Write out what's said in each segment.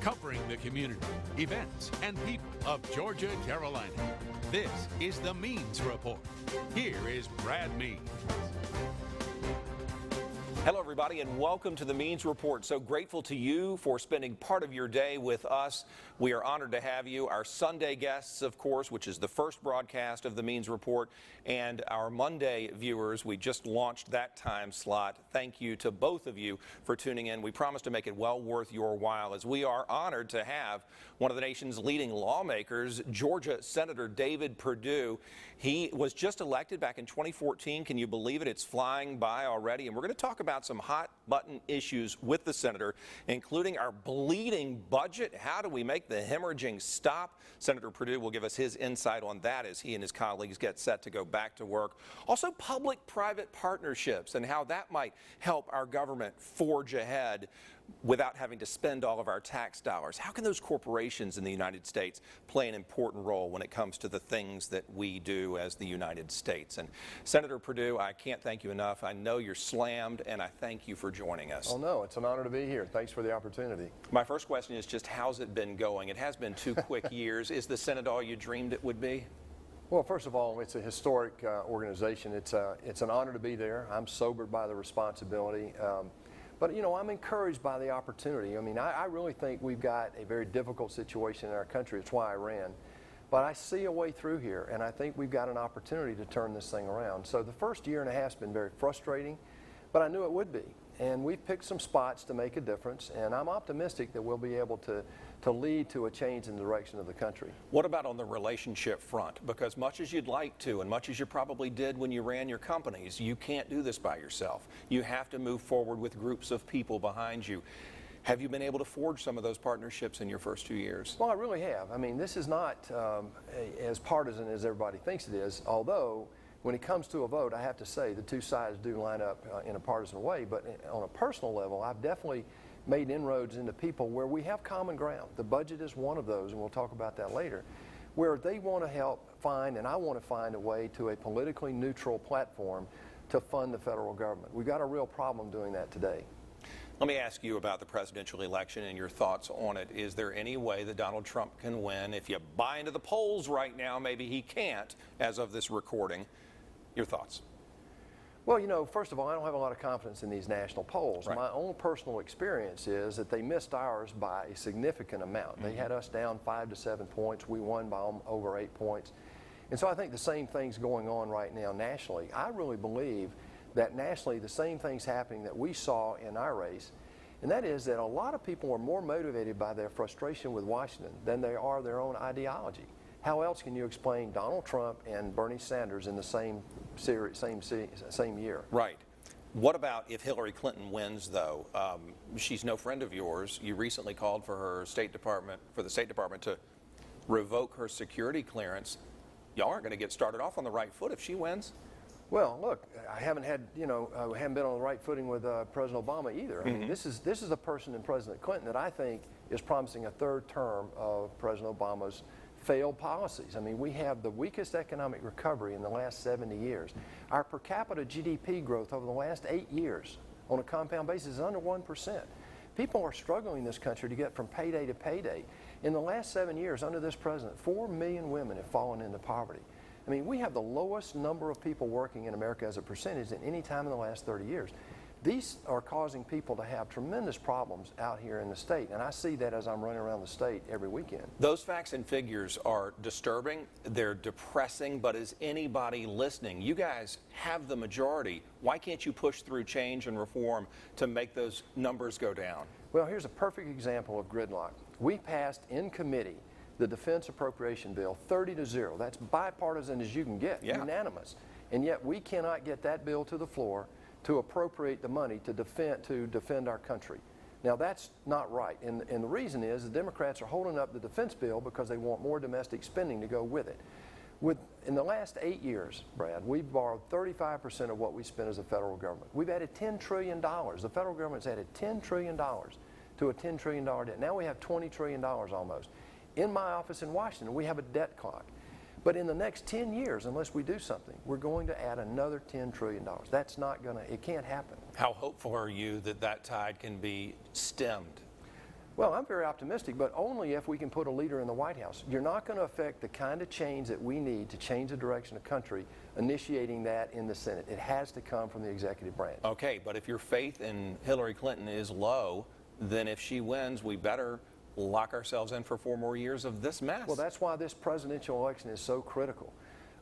covering the community, events, and people of Georgia, Carolina. This is the Means Report. Here is Brad Means. Hello, everybody, and welcome to the Means Report. So grateful to you for spending part of your day with us. We are honored to have you. Our Sunday guests, of course, which is the first broadcast of the Means Report, and our Monday viewers. We just launched that time slot. Thank you to both of you for tuning in. We promise to make it well worth your while, as we are honored to have one of the nation's leading lawmakers, Georgia Senator David Perdue. He was just elected back in 2014. Can you believe it? It's flying by already. And we're going to talk about some hot button issues with the senator, including our bleeding budget. How do we make the hemorrhaging stop? Senator Perdue will give us his insight on that as he and his colleagues get set to go back to work. Also, public-private partnerships and how that might help our government forge ahead without having to spend all of our tax dollars. How can those corporations in the United States play an important role when it comes to the things that we do as the United States? And Senator Perdue, I can't thank you enough. I know you're slammed, and I thank you for joining us. Oh, no, it's an honor to be here. Thanks for the opportunity. My first question is just how's it been going? It has been 2 quick years. Is the Senate all you dreamed it would be? Well, first of all, it's a historic organization. It's an honor to be there. I'm sobered by the responsibility. But, you know, I'm encouraged by the opportunity. I mean, I really think we've got a very difficult situation in our country. It's why I ran. But I see a way through here, and I think we've got an opportunity to turn this thing around. So the first year and a half has been very frustrating, but I knew it would be. And we've picked some spots to make a difference, and I'm optimistic that we'll be able to lead to a change in the direction of the country. What about on the relationship front? Because much as you'd like to, and much as you probably did when you ran your companies, you can't do this by yourself. You have to move forward with groups of people behind you. Have you been able to forge some of those partnerships in your first 2 years? Well, I really have. I mean, this is not as partisan as everybody thinks it is, although when it comes to a vote, I have to say the two sides do line up in a partisan way. But on a personal level, I've definitely made inroads into people where we have common ground. The budget is one of those, and we'll talk about that later, where they want to help find, and I want to find a way to a politically neutral platform to fund the federal government. We've got a real problem doing that today. Let me ask you about the presidential election and your thoughts on it. Is there any way that Donald Trump can win? If you buy into the polls right now, maybe he can't as of this recording. Your thoughts? Well, you know, first of all, I don't have a lot of confidence in these national polls. Right. My own personal experience is that they missed ours by a significant amount. They had us down 5 to 7 points. We won by over 8 points. And so I think the same thing's going on right now nationally. I really believe that nationally the same thing's happening that we saw in our race, and that is that a lot of people are more motivated by their frustration with Washington than they are their own ideology. How else can you explain Donald Trump and Bernie Sanders in the same year? Right. What about if Hillary Clinton wins, though? She's no friend of yours. You recently called for the State Department to revoke her security clearance. Y'all aren't going to get started off on the right foot if she wins. Well, look, I haven't been on the right footing with President Obama either. I mean, this is a person in President Clinton that I think is promising a third term of President Obama's failed policies. I mean, we have the weakest economic recovery in the last 70 years. Our per capita GDP growth over the last 8 years on a compound basis is under 1%. People are struggling in this country to get from payday to payday. In the last 7 years under this president, 4 million women have fallen into poverty. I mean, we have the lowest number of people working in America as a percentage than any time in the last 30 years. These are causing people to have tremendous problems out here in the state, and I see that as I'm running around the state every weekend. Those facts and figures are disturbing, they're depressing, but is anybody listening? You guys have the majority. Why can't you push through change and reform to make those numbers go down? Well, here's a perfect example of gridlock. We passed in committee the defense appropriation bill 30-0. That's bipartisan as you can get, unanimous. And yet we cannot get that bill to the floor to appropriate the money to defend our country. Now that's not right, and the reason is the Democrats are holding up the defense bill because they want more domestic spending to go with it. In the last 8 years, Brad, we've borrowed 35% of what we spend as a federal government. We've added $10 trillion. The federal government's added $10 trillion to a $10 trillion debt. Now we have $20 trillion almost. In my office in Washington, we have a debt clock. But in the next 10 years, unless we do something, we're going to add another $10 trillion. That's not going to, it can't happen. How hopeful are you that that tide can be stemmed? Well, I'm very optimistic, but only if we can put a leader in the White House. You're not going to affect the kind of change that we need to change the direction of the country, initiating that in the Senate. It has to come from the executive branch. Okay, but if your faith in Hillary Clinton is low, then if she wins, we better lock ourselves in for 4 more years of this mess. Well, that's why this presidential election is so critical.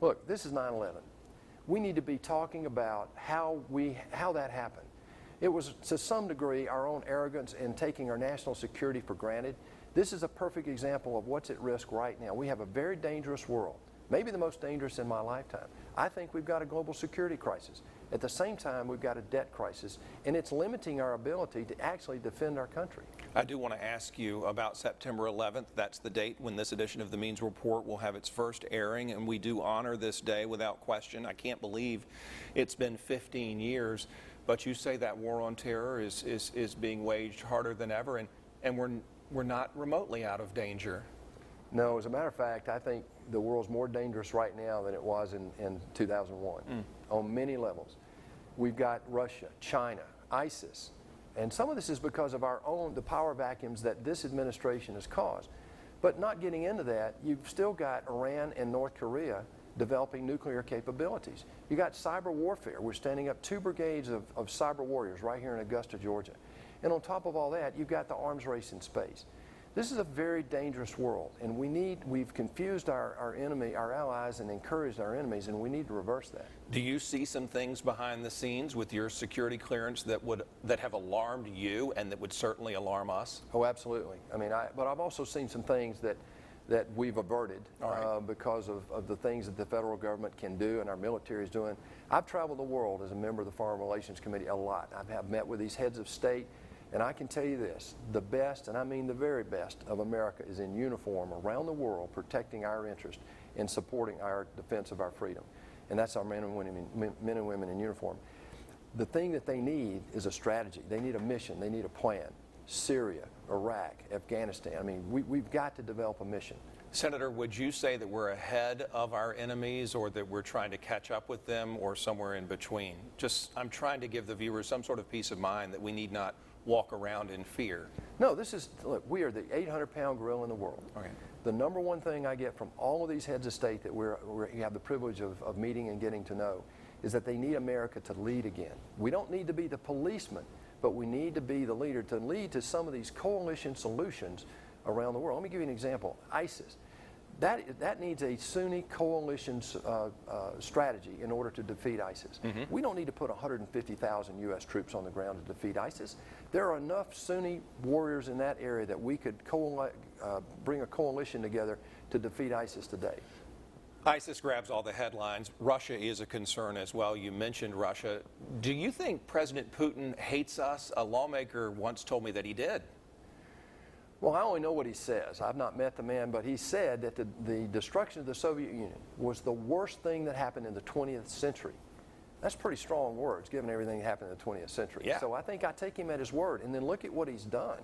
Look, this is 9/11. We need to be talking about how that happened. It was, to some degree, our own arrogance in taking our national security for granted. This is a perfect example of what's at risk right now. We have a very dangerous world, maybe the most dangerous in my lifetime. I think we've got a global security crisis. At the same time, we've got a debt crisis, and it's limiting our ability to actually defend our country. I do want to ask you about September 11th. That's the date when this edition of the Means Report will have its first airing, and we do honor this day without question. I can't believe it's been 15 years, but you say that war on terror is being waged harder than ever, and we're not remotely out of danger. No, as a matter of fact, I think the world's more dangerous right now than it was in 2001 on many levels. We've got Russia, China, ISIS, and some of this is because of the power vacuums that this administration has caused. But not getting into that, you've still got Iran and North Korea developing nuclear capabilities. You got cyber warfare. We're standing up 2 brigades of cyber warriors right here in Augusta, Georgia. And on top of all that, you've got the arms race in space. This is a very dangerous world, and we've confused our enemy, our allies, and encouraged our enemies, and we need to reverse that. Do you see some things behind the scenes with your security clearance that have alarmed you and that would certainly alarm us? Oh, absolutely. I mean, but I've also seen some things that we've averted because of the things that the federal government can do and our military is doing. I've traveled the world as a member of the Foreign Relations Committee a lot. I've met with these heads of state. And I can tell you this, the best, and I mean the very best, of America is in uniform around the world protecting our interest and supporting our defense of our freedom. And that's our men and women in uniform. The thing that they need is a strategy. They need a mission. They need a plan. Syria, Iraq, Afghanistan. I mean, we've got to develop a mission. Senator, would you say that we're ahead of our enemies, or that we're trying to catch up with them, or somewhere in between? I'm trying to give the viewers some sort of peace of mind that we need not walk around in fear. No, look, we are the 800-pound gorilla in the world. Okay. The number one thing I get from all of these heads of state that we have the privilege of meeting and getting to know is that they need America to lead again. We don't need to be the policeman, but we need to be the leader to lead to some of these coalition solutions around the world. Let me give you an example. ISIS. That needs a Sunni coalition strategy in order to defeat ISIS. We don't need to put 150,000 U.S. troops on the ground to defeat ISIS. There are enough Sunni warriors in that area that we could bring a coalition together to defeat ISIS today. ISIS grabs all the headlines. Russia is a concern as well. You mentioned Russia. Do you think President Putin hates us? A lawmaker once told me that he did. Well, I only know what he says. I've not met the man, but he said that the destruction of the Soviet Union was the worst thing that happened in the 20th century. That's pretty strong words, given everything that happened in the 20th century. Yeah. So I think I take him at his word. And then look at what he's done.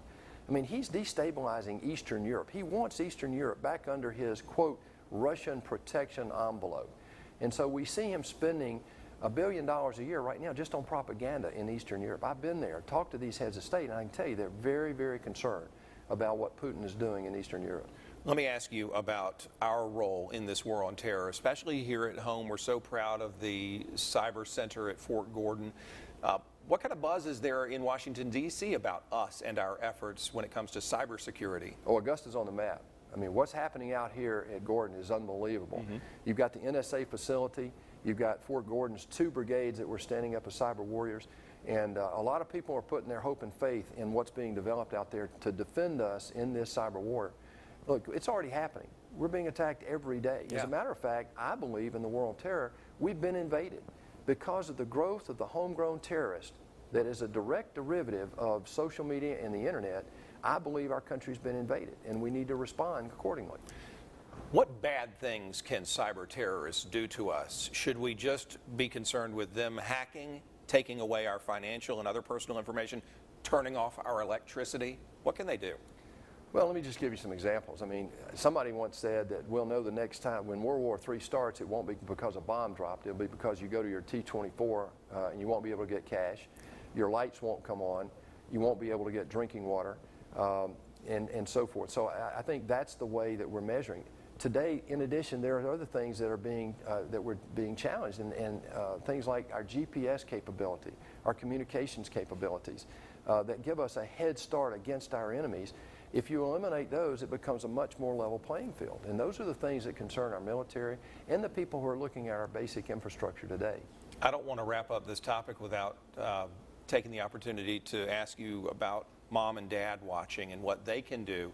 I mean, he's destabilizing Eastern Europe. He wants Eastern Europe back under his, quote, Russian protection envelope. And so we see him spending $1 billion a year right now just on propaganda in Eastern Europe. I've been there, talked to these heads of state, and I can tell you they're very, very concerned about what Putin is doing in Eastern Europe. Let me ask you about our role in this war on terror, especially here at home. We're so proud of the Cyber Center at Fort Gordon. What kind of buzz is there in Washington, D.C. about us and our efforts when it comes to cybersecurity? Oh, Augusta's on the map. I mean, what's happening out here at Gordon is unbelievable. You've got the NSA facility. You've got Fort Gordon's 2 brigades that were standing up as cyber warriors. And a lot of people are putting their hope and faith in what's being developed out there to defend us in this cyber war. Look, it's already happening. We're being attacked every day. Yeah. As a matter of fact, I believe in the war on terror, we've been invaded because of the growth of the homegrown terrorist that is a direct derivative of social media and the internet. I believe our country's been invaded, and we need to respond accordingly. What bad things can cyber terrorists do to us? Should we just be concerned with them hacking, taking away our financial and other personal information, turning off our electricity? What can they do? Well, let me just give you some examples. I mean, somebody once said that we'll know the next time when World War III starts, it won't be because a bomb dropped. It'll be because you go to your T-24 and you won't be able to get cash. Your lights won't come on. You won't be able to get drinking water. and so forth. So I think that's the way that we're measuring. Today, in addition, there are other things that are being that we're being challenged, and things like our GPS capability, our communications capabilities, that give us a head start against our enemies. If you eliminate those, it becomes a much more level playing field. And those are the things that concern our military and the people who are looking at our basic infrastructure today. I don't want to wrap up this topic without taking the opportunity to ask you about mom and dad watching and what they can do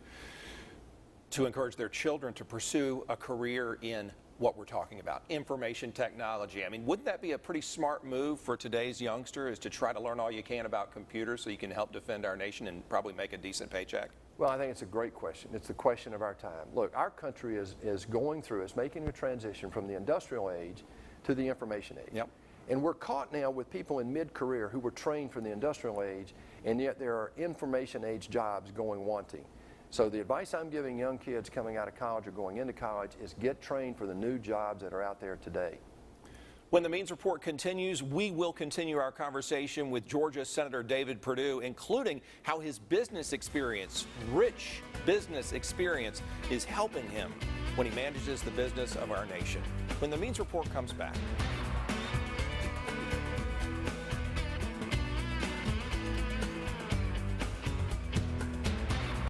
to encourage their children to pursue a career in what we're talking about, information technology. I mean, wouldn't that be a pretty smart move for today's youngster, is to try to learn all you can about computers so you can help defend our nation and probably make a decent paycheck? Well, I think it's a great question. It's the question of our time. Look, our country is going through, is making a transition from the industrial age to the information age. Yep. And we're caught now with people in mid-career who were trained for the industrial age, and yet there are information age jobs going wanting. So the advice I'm giving young kids coming out of college or going into college is get trained for the new jobs that are out there today. When the Means Report continues, we will continue our conversation with Georgia Senator David Perdue, including how his business experience, rich business experience, is helping him when he manages the business of our nation. When the Means Report comes back.